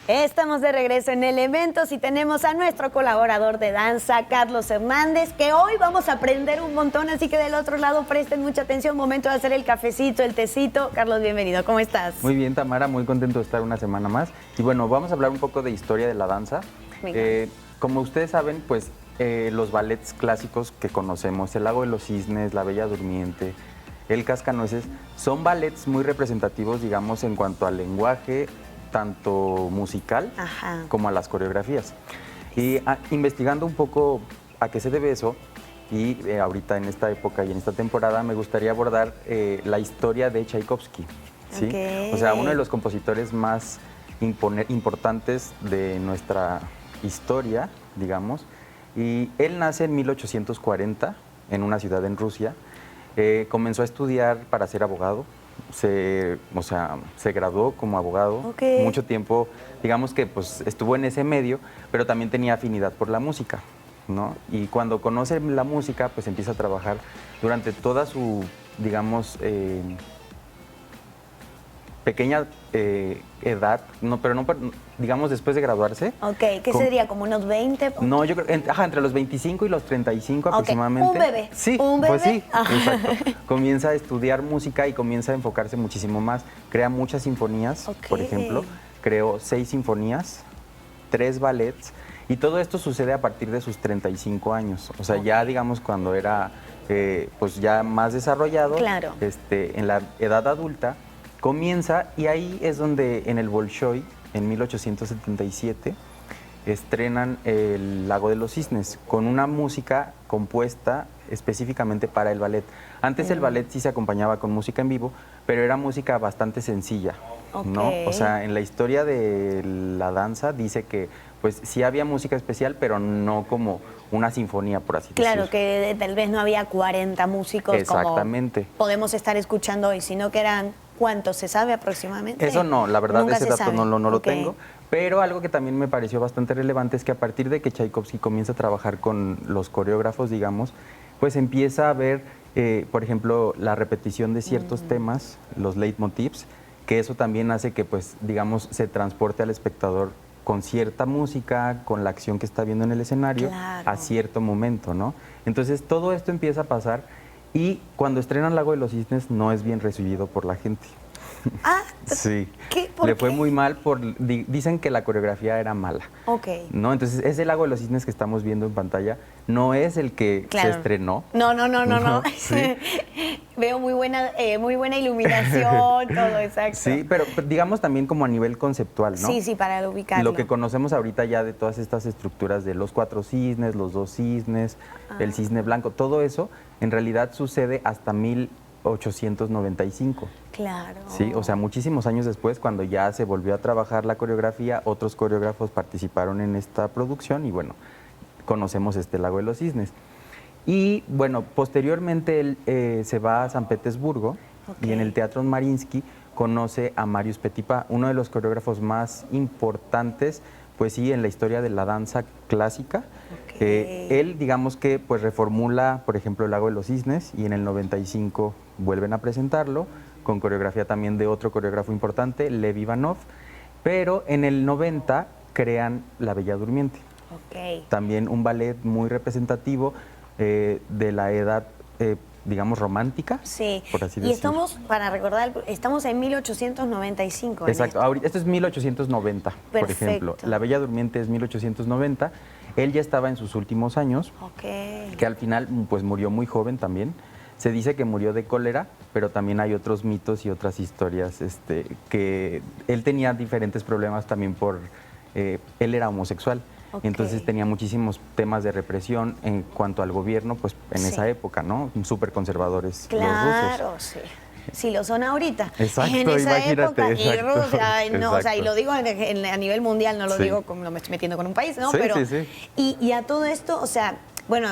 Estamos de regreso en Elementos y tenemos a nuestro colaborador de danza, Carlos Hernández, que hoy vamos a aprender un montón, así que del otro lado presten mucha atención, momento de hacer el cafecito, el tecito. Carlos, bienvenido, ¿cómo estás? Muy bien, Tamara, muy contento de estar una semana más. Y bueno, vamos a hablar un poco de historia de la danza. Como ustedes saben, pues los ballets clásicos que conocemos, El Lago de los Cisnes, La Bella Durmiente, El Cascanueces, son ballets muy representativos, digamos, en cuanto al lenguaje, tanto musical como a las coreografías. Y investigando un poco a qué se debe eso, y ahorita en esta época y en esta temporada me gustaría abordar la historia de Tchaikovsky, ¿sí? O sea, uno de los compositores más importantes de nuestra historia, digamos, y él nace en 1840 en una ciudad en Rusia. Comenzó a estudiar para ser abogado. Se graduó como abogado. Mucho tiempo, digamos que pues estuvo en ese medio, pero también tenía afinidad por la música, ¿no? Y cuando conoce la música, pues empieza a trabajar durante toda su, digamos, pequeña edad, digamos después de graduarse. ¿Qué sería? ¿Como unos 20? No, yo creo, entre los 25 y los 35 aproximadamente. Un bebé. Sí, ¿Un bebé? Pues sí, exacto. Comienza a estudiar música y comienza a enfocarse muchísimo más. Crea muchas sinfonías, por ejemplo. Creó 6 sinfonías, 3 ballets, y todo esto sucede a partir de sus 35 años. O sea, ya digamos cuando era pues ya más desarrollado, en la edad adulta, comienza, y ahí es donde en el Bolshoi, en 1877, estrenan El Lago de los Cisnes, con una música compuesta específicamente para el ballet. Antes el ballet sí se acompañaba con música en vivo, pero era música bastante sencilla, ¿no? O sea, en la historia de la danza dice que pues sí había música especial, pero no como una sinfonía, por así decirlo. Claro, que tal vez no había 40 músicos como podemos estar escuchando hoy, sino que eran... ¿Cuántos se sabe aproximadamente? Eso no, la verdad ese dato no lo tengo, pero algo que también me pareció bastante relevante es que a partir de que Tchaikovsky comienza a trabajar con los coreógrafos, digamos, pues empieza a ver, por ejemplo, la repetición de ciertos temas, los leitmotivs, que eso también hace que, pues, digamos, se transporte al espectador con cierta música, con la acción que está viendo en el escenario, a cierto momento, ¿no? Entonces todo esto empieza a pasar. Y cuando estrenan Lago de los Cisnes no es bien recibido por la gente. Sí. ¿Por Le fue muy mal, dicen que la coreografía era mala. ¿No? Entonces, ese Lago de los Cisnes que estamos viendo en pantalla no es el que se estrenó. No. Sí. Veo muy buena iluminación, todo, exacto. Sí, pero digamos también como a nivel conceptual, ¿no? Sí, para ubicarlo. Lo que conocemos ahorita ya de todas estas estructuras de los 4 cisnes, los 2 cisnes, el cisne blanco, todo eso en realidad sucede hasta 1895. Claro. Sí, o sea, muchísimos años después, cuando ya se volvió a trabajar la coreografía, otros coreógrafos participaron en esta producción y bueno, conocemos este Lago de los Cisnes. Y bueno, posteriormente él se va a San Petersburgo y en el Teatro Mariinsky conoce a Marius Petipa, uno de los coreógrafos más importantes, pues sí, en la historia de la danza clásica. Él, digamos que pues reformula, por ejemplo, El Lago de los Cisnes y en el 95 vuelven a presentarlo, con coreografía también de otro coreógrafo importante, Lev Ivanov, pero en el 90 crean La Bella Durmiente. También un ballet muy representativo de la edad, digamos, romántica, por así decirlo. Y estamos, para recordar, estamos en 1895. Exacto, esto es 1890, por ejemplo. La Bella Durmiente es 1890. Él ya estaba en sus últimos años, que al final pues murió muy joven también. Se dice que murió de cólera, pero también hay otros mitos y otras historias que él tenía diferentes problemas también él era homosexual. Entonces tenía muchísimos temas de represión en cuanto al gobierno, pues en esa época, ¿no? Súper conservadores los rusos. Claro, sí. Sí, lo son ahorita. Exacto, en esa imagínate. Época, y Rusia, no, o sea, y lo digo a nivel mundial, no lo digo como lo me estoy metiendo con un país, ¿no? Sí, pero, sí. Y a todo esto, o sea, bueno,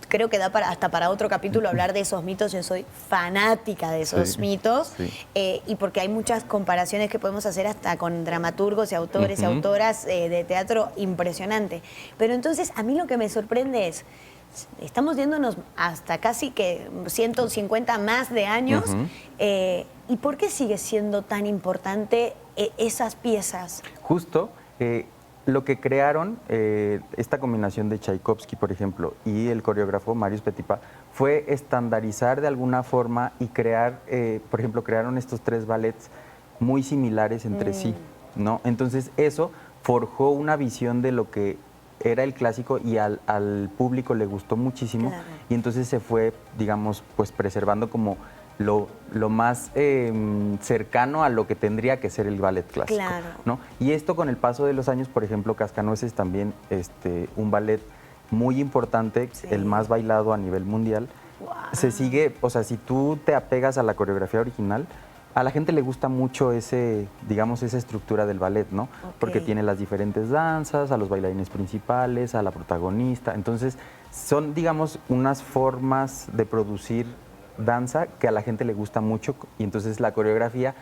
creo que da hasta para otro capítulo hablar de esos mitos. Yo soy fanática de esos mitos, y porque hay muchas comparaciones que podemos hacer hasta con dramaturgos y autores y autoras de teatro impresionante. Pero entonces a mí lo que me sorprende es, estamos yéndonos hasta casi que 150 más de años, ¿y por qué sigue siendo tan importante esas piezas? Justo, lo que crearon, esta combinación de Tchaikovsky, por ejemplo, y el coreógrafo Marius Petipa, fue estandarizar de alguna forma y crear, por ejemplo, crearon estos 3 ballets muy similares entre sí, ¿no? Entonces eso forjó una visión de lo que era el clásico y al público le gustó muchísimo, claro. Y entonces se fue, digamos, pues preservando como lo más cercano a lo que tendría que ser el ballet clásico, claro. ¿No? Y esto con el paso de los años, por ejemplo, Cascanueces también, un ballet muy importante, sí. El más bailado a nivel mundial, wow. Se sigue, o sea, si tú te apegas a la coreografía original, a la gente le gusta mucho digamos, esa estructura del ballet, ¿no? Okay. Porque tiene las diferentes danzas, a los bailarines principales, a la protagonista. Entonces, son, digamos, unas formas de producir danza que a la gente le gusta mucho y entonces la coreografía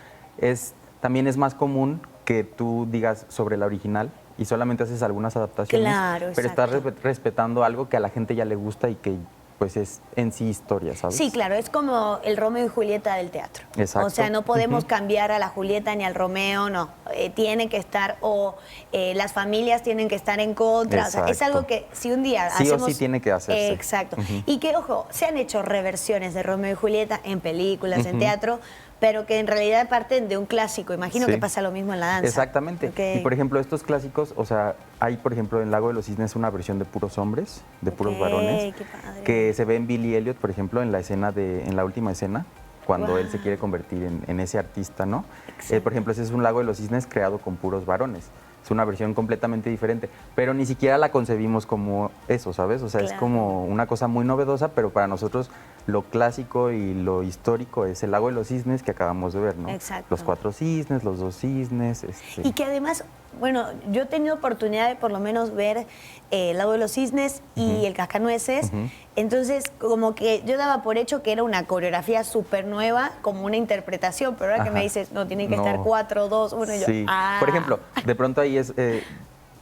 también es más común que tú digas sobre la original y solamente haces algunas adaptaciones, claro, pero estás respetando algo que a la gente ya le gusta y que pues es en sí historia, ¿sabes? Sí, claro, es como el Romeo y Julieta del teatro. Exacto. O sea, no podemos cambiar a la Julieta ni al Romeo, no. Tiene que estar, las familias tienen que estar en contra. O sea, es algo que si un día sí hacemos... o sí tiene que hacerse. Exacto. Y que, ojo, se han hecho reversiones de Romeo y Julieta en películas, en teatro, pero que en realidad parten de un clásico. Imagino que pasa lo mismo en la danza. Exactamente. Okay. Y por ejemplo, estos clásicos, o sea, hay por ejemplo en Lago de los Cisnes una versión de puros hombres, de puros varones, que se ve en Billy Elliot, por ejemplo, en la última escena, cuando él se quiere convertir en ese artista, ¿no? Por ejemplo, ese es un Lago de los Cisnes creado con puros varones. Es una versión completamente diferente, pero ni siquiera la concebimos como eso, ¿sabes? O sea, es como una cosa muy novedosa, pero para nosotros lo clásico y lo histórico es el Lago de los Cisnes que acabamos de ver, ¿no? Exacto. Los 4 cisnes, los 2 cisnes. Y que además, bueno, yo he tenido oportunidad de por lo menos ver el Lago de los Cisnes y el Cascanueces, entonces como que yo daba por hecho que era una coreografía súper nueva, como una interpretación, pero ahora que me dices, no, tienen que estar 4, 2, 1, y yo, sí. Por ejemplo, de pronto ahí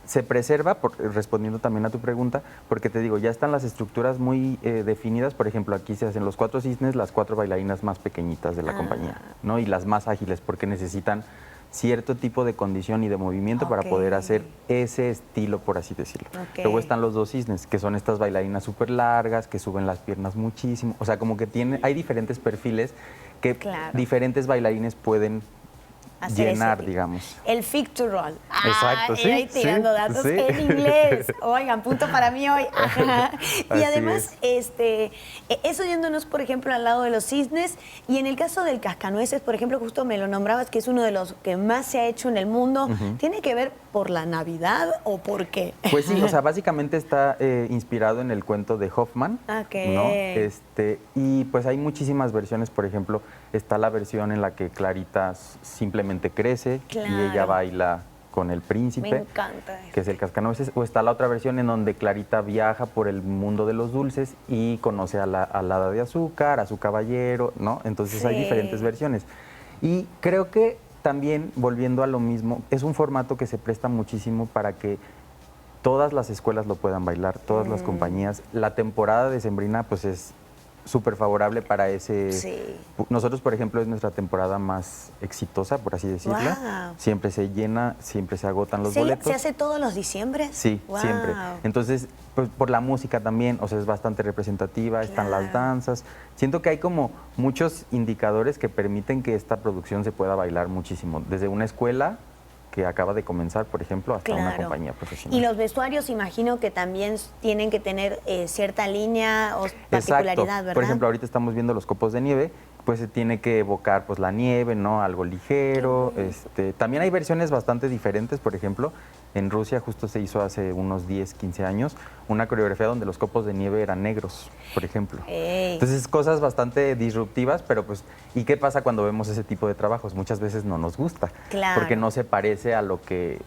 se preserva, respondiendo también a tu pregunta, porque te digo, ya están las estructuras muy definidas. Por ejemplo, aquí se hacen los 4 cisnes, las 4 bailarinas más pequeñitas de la compañía, ¿no? Y las más ágiles, porque necesitan cierto tipo de condición y de movimiento para poder hacer ese estilo, por así decirlo. Luego están los 2 cisnes, que son estas bailarinas súper largas, que suben las piernas muchísimo. O sea, como que hay diferentes perfiles que diferentes bailarines pueden llenar, digamos. El fit to roll. Exacto, sí. Ahí tirando datos en inglés. Oigan, punto para mí hoy. Ajá. Y además, eso yéndonos, por ejemplo, al lado de los cisnes, y en el caso del Cascanueces, por ejemplo, justo me lo nombrabas, que es uno de los que más se ha hecho en el mundo. ¿Tiene que ver por la Navidad o por qué? Pues sí, o sea, básicamente está inspirado en el cuento de Hoffman, ¿no? Y pues hay muchísimas versiones. Por ejemplo, está la versión en la que Clarita simplemente crece y ella baila con el príncipe, me encanta que es el Cascanueces. O está la otra versión en donde Clarita viaja por el mundo de los dulces y conoce a la hada de azúcar, a su caballero, ¿no? Entonces hay diferentes versiones. Y creo que también, volviendo a lo mismo, es un formato que se presta muchísimo para que todas las escuelas lo puedan bailar, todas las compañías. La temporada decembrina pues es súper favorable para ese... Nosotros, por ejemplo, es nuestra temporada más exitosa, por así decirlo. Siempre se llena, siempre se agotan los boletos. ¿Se hace todos los diciembres? Sí, siempre. Entonces, pues, por la música también, o sea, es bastante representativa, están las danzas. Siento que hay como muchos indicadores que permiten que esta producción se pueda bailar muchísimo. Desde una escuela que acaba de comenzar, por ejemplo, hasta una compañía profesional. Y los vestuarios, imagino que también tienen que tener cierta línea o particularidad, ¿verdad? Por ejemplo, ahorita estamos viendo los copos de nieve, pues se tiene que evocar pues la nieve, ¿no? Algo ligero. También hay versiones bastante diferentes. Por ejemplo, en Rusia justo se hizo hace unos 10, 15 años una coreografía donde los copos de nieve eran negros, por ejemplo. Entonces, cosas bastante disruptivas, pero pues, ¿y qué pasa cuando vemos ese tipo de trabajos? Muchas veces no nos gusta, porque no se parece a lo que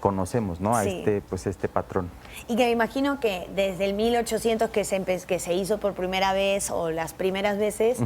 conocemos, ¿no? A este patrón. Y que me imagino que desde el 1800 que se hizo por primera vez o las primeras veces,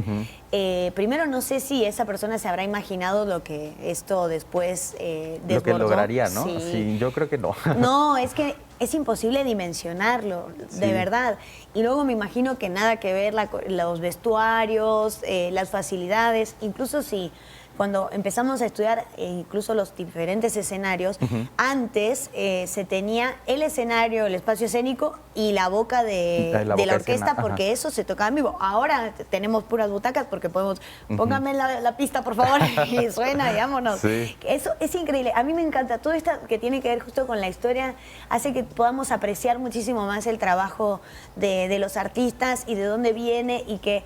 primero no sé si esa persona se habrá imaginado lo que esto después desbordó. Lo que lograría, ¿no? Sí, yo creo que no. No, es que es imposible dimensionarlo, de verdad. Y luego me imagino que nada que ver los vestuarios, las facilidades, incluso si cuando empezamos a estudiar incluso los diferentes escenarios, antes se tenía el escenario, el espacio escénico y la boca de la orquesta, escena, porque eso se tocaba en vivo. Ahora tenemos puras butacas porque podemos, póngame la pista, por favor, y suena, y vámonos. Sí. Eso es increíble. A mí me encanta. Todo esto que tiene que ver justo con la historia hace que podamos apreciar muchísimo más el trabajo de los artistas y de dónde viene, y que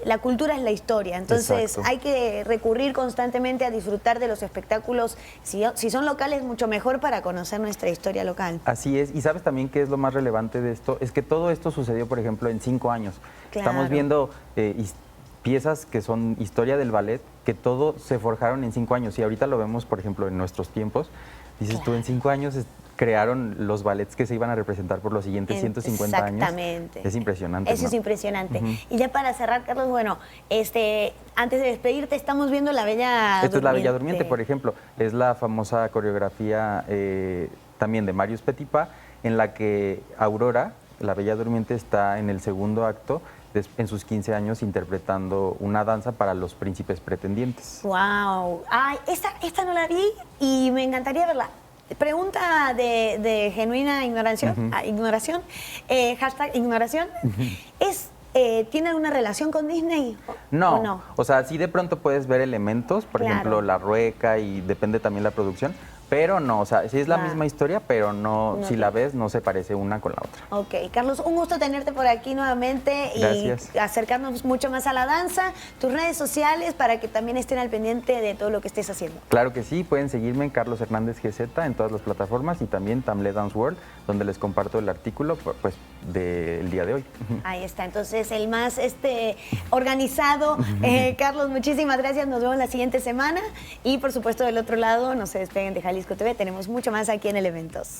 la cultura es la historia. Entonces hay que recurrir constantemente a disfrutar de los espectáculos. Si son locales, mucho mejor para conocer nuestra historia local. Así es. Y sabes también qué es lo más relevante de esto, es que todo esto sucedió, por ejemplo, en 5 años. Claro. Estamos viendo piezas que son historia del ballet, que todo se forjaron en 5 años. Y ahorita lo vemos, por ejemplo, en nuestros tiempos. Dices tú, en 5 años crearon los ballets que se iban a representar por los siguientes 150 años. Exactamente. Es impresionante. Eso, ¿no? Es impresionante. Uh-huh. Y ya para cerrar, Carlos, bueno, antes de despedirte, estamos viendo La Bella Durmiente. Esta es La Bella Durmiente, por ejemplo. Es la famosa coreografía también de Marius Petipa, en la que Aurora, La Bella Durmiente, está en el segundo acto, en sus 15 años, interpretando una danza para los príncipes pretendientes. ¡Wow! Ay, esta no la vi y me encantaría verla. Pregunta de genuina ignoración, ignoración, hashtag ignoración. ¿Tiene alguna relación con Disney? No, ¿o no? O sea, sí de pronto puedes ver elementos, por ejemplo, la rueca, y depende también la producción, pero no, o sea, sí es la misma historia, pero no, si la ves, no se parece una con la otra. Ok, Carlos, un gusto tenerte por aquí nuevamente. Gracias. Y acercarnos mucho más a la danza, tus redes sociales, para que también estén al pendiente de todo lo que estés haciendo. Claro que sí, pueden seguirme en Carlos Hernández GZ en todas las plataformas, y también Tamlé Dance World, donde les comparto el artículo pues del día de hoy. Ahí está, entonces el más organizado. Carlos, muchísimas gracias, nos vemos la siguiente semana, y por supuesto del otro lado, no se despeguen de Jalisco TV, tenemos mucho más aquí en Elementos.